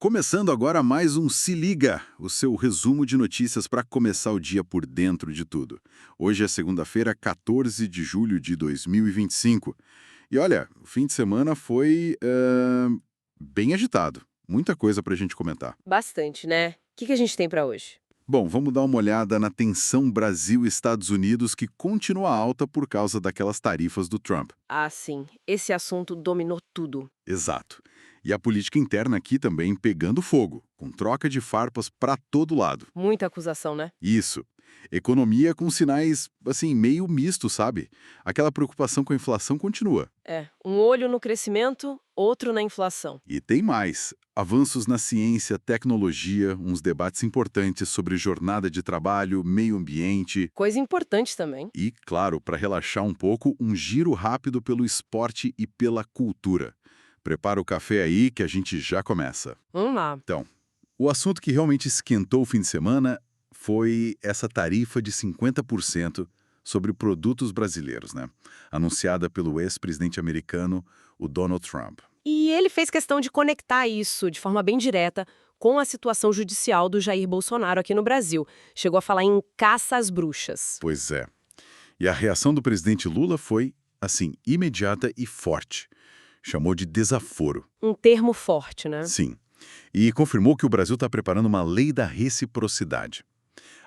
Começando agora mais um Se Liga, o seu resumo de notícias para começar o dia por dentro de tudo. Hoje é segunda-feira, 14 de julho de 2025. E olha, o fim de semana foi bem agitado. Muita coisa para a gente comentar. Bastante, né? O que a gente tem pra hoje? Bom, vamos dar uma olhada na tensão Brasil-Estados Unidos que continua alta por causa daquelas tarifas do Trump. Ah, sim. Esse assunto dominou tudo. Exato. E a política interna aqui também pegando fogo, com troca de farpas para todo lado. Muita acusação, né? Isso. Economia com sinais, assim, meio misto, sabe? Aquela preocupação com a inflação continua. É, um olho no crescimento, outro na inflação. E tem mais. Avanços na ciência, tecnologia, uns debates importantes sobre jornada de trabalho, meio ambiente Coisa importante também. e, claro, para relaxar um pouco, um giro rápido pelo esporte e pela cultura. Prepara o café aí que a gente já começa. Vamos lá. Então, o assunto que realmente esquentou o fim de semana foi essa tarifa de 50% sobre produtos brasileiros, né? Anunciada pelo ex-presidente americano, o Donald Trump. E ele fez questão de conectar isso de forma bem direta com a situação judicial do Jair Bolsonaro aqui no Brasil. Chegou a falar em caça às bruxas. Pois é. E a reação do presidente Lula foi, assim, imediata e forte. Chamou de desaforo. Um termo forte, né? Sim. E confirmou que o Brasil está preparando uma lei da reciprocidade.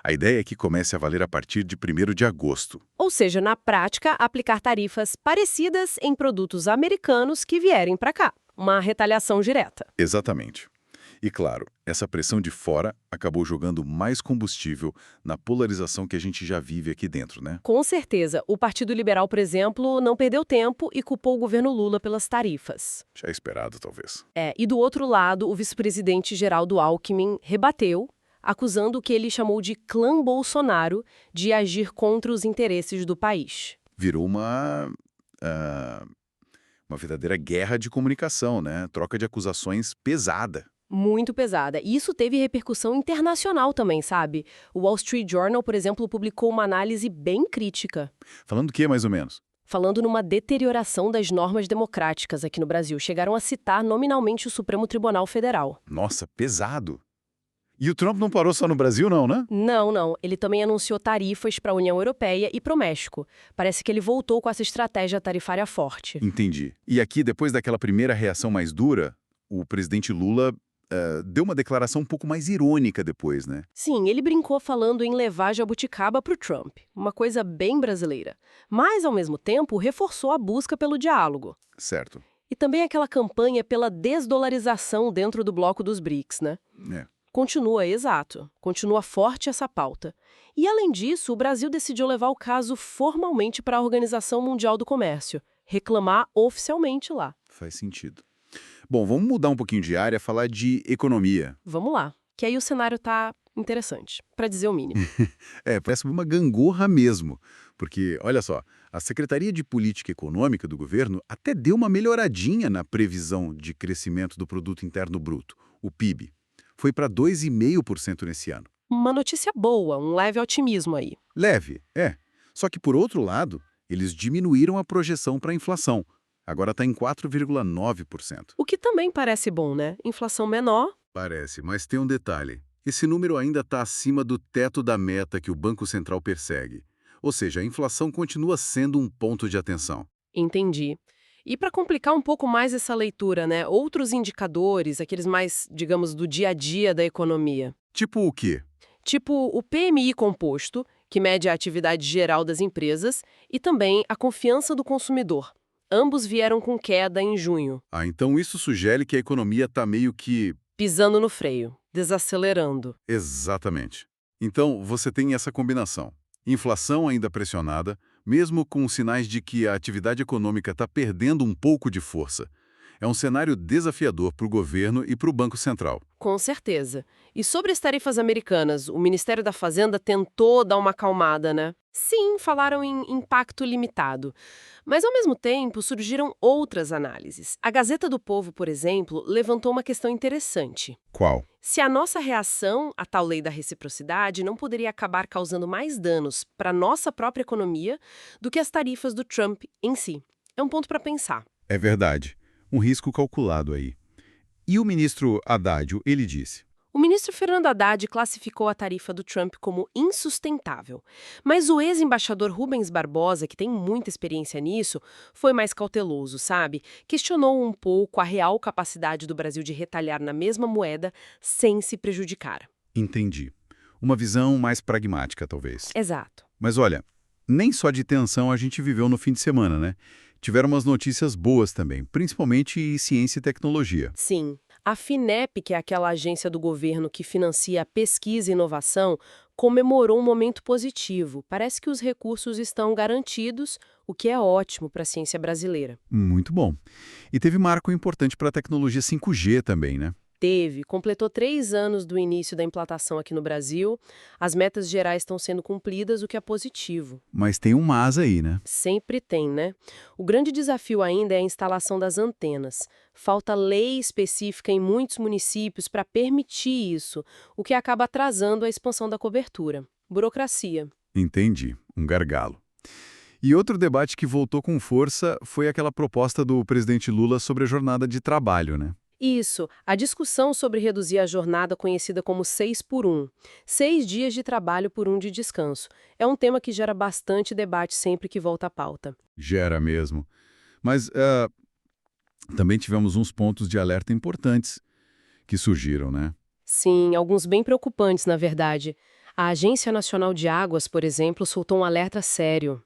A ideia é que comece a valer a partir de 1º de agosto. Ou seja, na prática, aplicar tarifas parecidas em produtos americanos que vierem para cá. Uma retaliação direta. Exatamente. E claro, essa pressão de fora acabou jogando mais combustível na polarização que a gente já vive aqui dentro, né? Com certeza, o Partido Liberal, por exemplo, não perdeu tempo e culpou o governo Lula pelas tarifas. Já esperado, talvez. E do outro lado, o vice-presidente Geraldo Alckmin rebateu, acusando o que ele chamou de clã Bolsonaro de agir contra os interesses do país. Virou uma verdadeira guerra de comunicação, né? Troca de acusações pesada. Muito pesada. E isso teve repercussão internacional também, sabe? O Wall Street Journal, por exemplo, publicou uma análise bem crítica, Falando o que, mais ou menos? falando numa deterioração das normas democráticas aqui no Brasil. Chegaram a citar nominalmente o Supremo Tribunal Federal. Nossa, pesado. E o Trump não parou só no Brasil, não, né? Não, não. Ele também anunciou tarifas para a União Europeia e para o México. Parece que ele voltou com essa estratégia tarifária forte. Entendi. E aqui, depois daquela primeira reação mais dura, o presidente Lula deu uma declaração um pouco mais irônica depois, né? Sim, ele brincou falando em levar jabuticaba para o Trump, uma coisa bem brasileira. Mas, ao mesmo tempo, reforçou a busca pelo diálogo. Certo. E também aquela campanha pela desdolarização dentro do bloco dos BRICS, né? É. Continua, exato. Continua forte essa pauta. E, além disso, o Brasil decidiu levar o caso formalmente para a Organização Mundial do Comércio, reclamar oficialmente lá. Faz sentido. Bom, vamos mudar um pouquinho de área, falar de economia. Vamos lá, que aí o cenário tá interessante, para dizer o mínimo. Parece uma gangorra mesmo. Porque, olha só, a Secretaria de Política Econômica do governo até deu uma melhoradinha na previsão de crescimento do Produto Interno Bruto, o PIB. Foi para 2,5% nesse ano. Uma notícia boa, um leve otimismo aí. Leve, é. Só que, por outro lado, eles diminuíram a projeção para a inflação. Agora está em 4,9%. O que também parece bom, né? Inflação menor. Parece, mas tem um detalhe. Esse número ainda está acima do teto da meta que o Banco Central persegue. Ou seja, a inflação continua sendo um ponto de atenção. Entendi. E para complicar um pouco mais essa leitura, né? Outros indicadores, aqueles mais, digamos, do dia a dia da economia. Tipo o quê? Tipo o PMI composto, que mede a atividade geral das empresas, e também a confiança do consumidor. Ambos vieram com queda em junho, Ah, então isso sugere que a economia está meio que... pisando no freio, desacelerando. Exatamente. Então, você tem essa combinação. Inflação ainda pressionada, mesmo com sinais de que a atividade econômica está perdendo um pouco de força. É um cenário desafiador para o governo e para o Banco Central. Com certeza. E sobre as tarifas americanas, o Ministério da Fazenda tentou dar uma acalmada, né? Sim, falaram em impacto limitado. Mas, ao mesmo tempo, surgiram outras análises. A Gazeta do Povo, por exemplo, levantou uma questão interessante. Qual? Se a nossa reação à tal lei da reciprocidade não poderia acabar causando mais danos para a nossa própria economia do que as tarifas do Trump em si. É um ponto para pensar. É verdade. Um risco calculado aí. E o ministro Haddad, ele disse: O ministro Fernando Haddad classificou a tarifa do Trump como insustentável. Mas o ex-embaixador Rubens Barbosa, que tem muita experiência nisso, foi mais cauteloso, sabe? Questionou um pouco a real capacidade do Brasil de retalhar na mesma moeda sem se prejudicar. entendi. Uma visão mais pragmática, talvez. Exato. Mas olha, nem só de tensão a gente viveu no fim de semana, né? Tiveram umas notícias boas também, principalmente em ciência e tecnologia. Sim. A FINEP, que é aquela agência do governo que financia a pesquisa e inovação, comemorou um momento positivo. Parece que os recursos estão garantidos, o que é ótimo para a ciência brasileira. Muito bom. E teve marco importante para a tecnologia 5G também, né? Completou 3 anos do início da implantação aqui no Brasil. As metas gerais estão sendo cumpridas, o que é positivo. Mas tem um mas aí, né? Sempre tem, né? O grande desafio ainda é a instalação das antenas. Falta lei específica em muitos municípios para permitir isso, o que acaba atrasando a expansão da cobertura. Burocracia. Entendi. Um gargalo. E outro debate que voltou com força foi aquela proposta do presidente Lula sobre a jornada de trabalho, né? Isso, a discussão sobre reduzir a jornada conhecida como 6 por 1. 6 dias de trabalho por 1 de descanso. É um tema que gera bastante debate sempre que volta à pauta. Gera mesmo. Mas também tivemos uns pontos de alerta importantes que surgiram, né? Sim, alguns bem preocupantes, na verdade. A Agência Nacional de Águas, por exemplo, soltou um alerta sério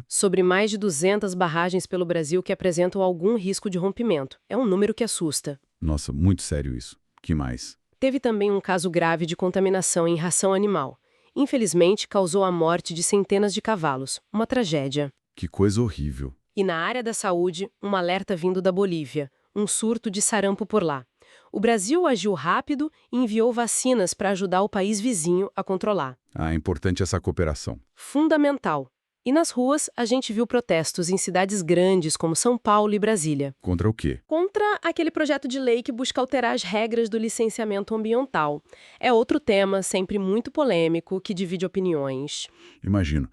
sobre mais de 200 barragens pelo Brasil que apresentam algum risco de rompimento. É um número que assusta. Nossa, muito sério isso. Que mais? Teve também um caso grave de contaminação em ração animal. Infelizmente, causou a morte de centenas de cavalos. Uma tragédia. Que coisa horrível. E na área da saúde, um alerta vindo da Bolívia. Um surto de sarampo por lá. O Brasil agiu rápido e enviou vacinas para ajudar o país vizinho a controlar. É importante essa cooperação. Fundamental. E nas ruas, a gente viu protestos em cidades grandes como São Paulo e Brasília. Contra o quê? Contra aquele projeto de lei que busca alterar as regras do licenciamento ambiental. É outro tema, sempre muito polêmico, que divide opiniões. Imagino.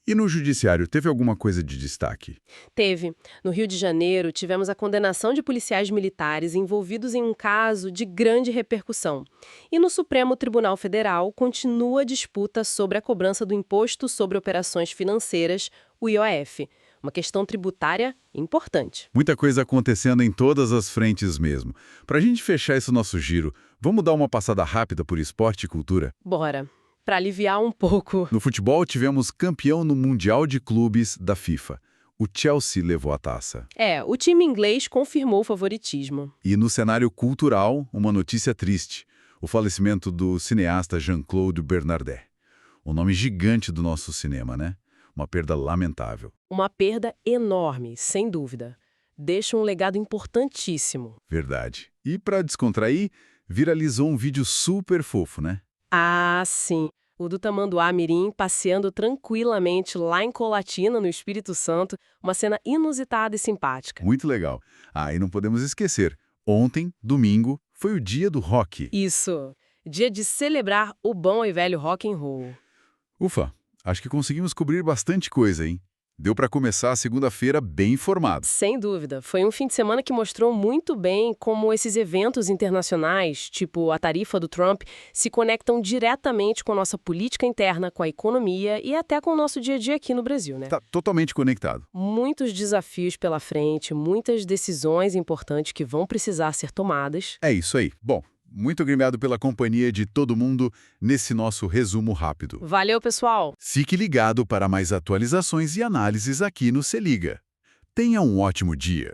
E no judiciário, teve alguma coisa de destaque? Teve. No Rio de Janeiro, tivemos a condenação de policiais militares envolvidos em um caso de grande repercussão. E no Supremo Tribunal Federal, continua a disputa sobre a cobrança do Imposto sobre Operações Financeiras, o IOF. Uma questão tributária importante. Muita coisa acontecendo em todas as frentes mesmo. Para a gente fechar esse nosso giro, vamos dar uma passada rápida por esporte e cultura? Bora. Para aliviar um pouco. No futebol, tivemos campeão no Mundial de Clubes da FIFA. O Chelsea levou a taça. O time inglês confirmou o favoritismo. E no cenário cultural, uma notícia triste. O falecimento do cineasta Jean-Claude Bernardet. Um nome gigante do nosso cinema, né? Uma perda lamentável. Uma perda enorme, sem dúvida. Deixa um legado importantíssimo. Verdade. E para descontrair, viralizou um vídeo super fofo, né? Ah, sim. O do Tamanduá Mirim passeando tranquilamente lá em Colatina, no Espírito Santo. Uma cena inusitada e simpática. Muito legal. E não podemos esquecer. Ontem, domingo, foi o dia do rock. Isso. Dia de celebrar o bom e velho rock and roll. Ufa, acho que conseguimos cobrir bastante coisa, hein? Deu para começar a segunda-feira bem informado. Sem dúvida. Foi um fim de semana que mostrou muito bem como esses eventos internacionais, tipo a tarifa do Trump, se conectam diretamente com a nossa política interna, com a economia e até com o nosso dia a dia aqui no Brasil, né? Tá totalmente conectado. Muitos desafios pela frente, muitas decisões importantes que vão precisar ser tomadas. É isso aí. Bom, muito obrigado pela companhia de todo mundo nesse nosso resumo rápido. Valeu, pessoal! Fique ligado para mais atualizações e análises aqui no Se Liga. Tenha um ótimo dia!